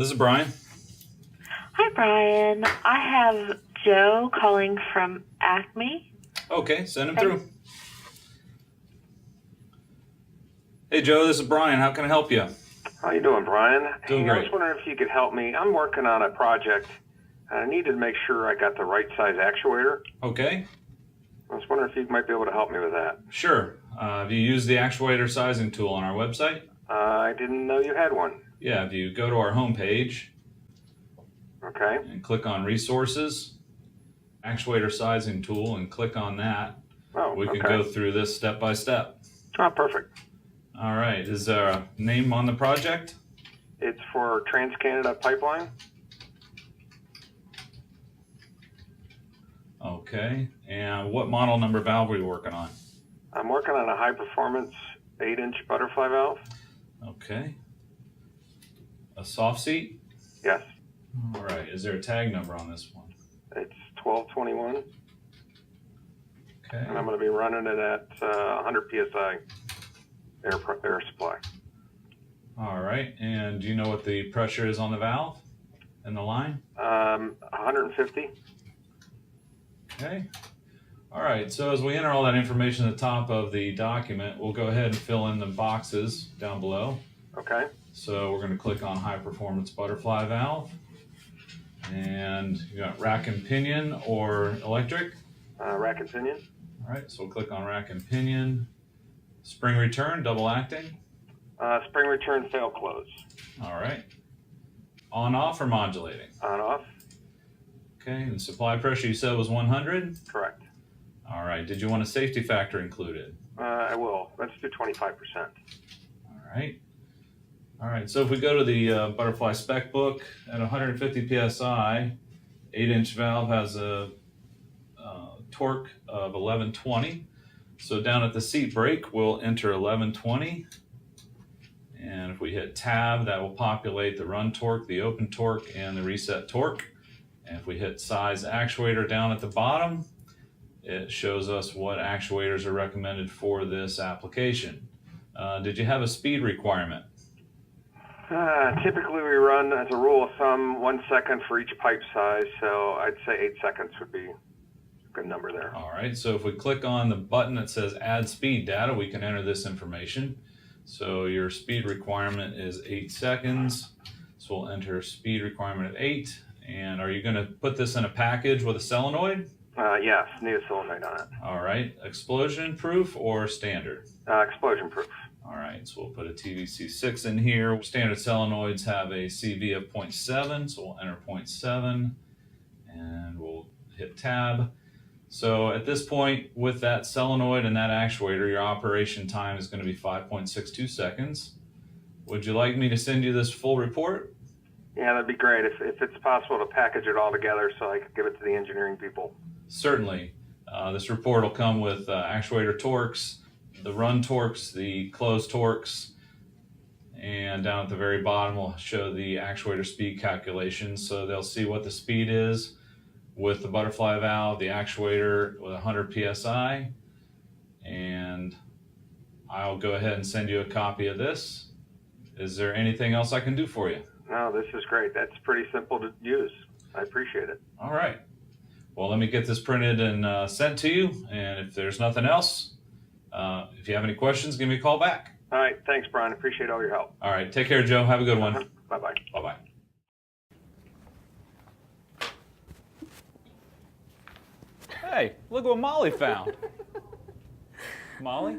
This is Brian. Hi, Brian. I have Joe calling from Acme. Okay, send him through. Hey, Joe, this is Brian. How can I help you? How you doing, Brian? Doing Hey, I great. was wondering if you could help me. I'm working on a project, and I needed to make sure I got the right size actuator. Okay, I was wondering if you might be able to help me with that. sure. Have you used the actuator sizing tool on our website? I didn't know you had one. Yeah, if you go to our homepage Okay. and click on Resources, Actuator Sizing Tool, and click on that, Oh, we can okay. go through this step by step. Oh, perfect. All right, is there a name on the project? It's for Trans-Canada Pipeline. Okay, and what model number valve are you working on? I'm working on a high-performance 8-inch butterfly valve. Okay. A soft seat? Yes. All right, is there a tag number on this one? It's 1221, Okay. and I'm going to be running it at 100 psi air supply. All right, and do you know what the pressure is on the valve and the line? 150. Okay. All right, so as we enter all that information at the top of the document, we'll go ahead and fill in the boxes down below. Okay. So we're going to click on high performance butterfly valve, and you got rack and pinion or electric. Rack and pinion. All right, so we'll click on rack and pinion. Spring return, double acting. Spring return fail close. All right. On off or modulating? On off. Okay, and supply pressure you said was 100? Correct. All right, did you want a safety factor included? I will. Let's do 25%. All right. All right, so if we go to the butterfly spec book at 150 psi, 8-inch valve has a torque of 1120. So down at the seat brake, we'll enter 1120. And if we hit tab, that will populate the run torque, the open torque, and the reset torque. And if we hit size actuator down at the bottom, it shows us what actuators are recommended for this application. Did you have a speed requirement? Typically, we run, as a rule of thumb, 1 second for each pipe size. So I'd say 8 seconds would be a good number there. All right, so if we click on the button that says add speed data, we can enter this information. So your speed requirement is 8 seconds. So we'll enter speed requirement of 8. And are you going to put this in a package with a solenoid? Yes, need a solenoid on it. All right, explosion proof or standard? Explosion proof. All right, so we'll put a TVC6 in here. Standard solenoids have a CV of 0.7, so we'll enter 0.7 and we'll hit tab. So at this point, with that solenoid and that actuator, your operation time is going to be 5.62 seconds. Would you like me to send you this full report? Yeah, that'd be great if it's possible to package it all together so I could give it to the engineering people. Certainly. This report will come with actuator torques, the run torques, the closed torques, and down at the very bottom we'll show the actuator speed calculations. So they'll see what the speed is with the butterfly valve, the actuator with 100 psi, and I'll go ahead and send you a copy of this. Is there anything else I can do for you? No, this is great. That's pretty simple to use. I appreciate it. All right. Well, let me get this printed and sent to you, and if there's nothing else, if you have any questions, give me a call back. All right. Thanks, Brian. Appreciate all your help. All right. Take care, Joe. Have a good one. Bye-bye. Bye-bye. Hey, look what Molly found. Molly?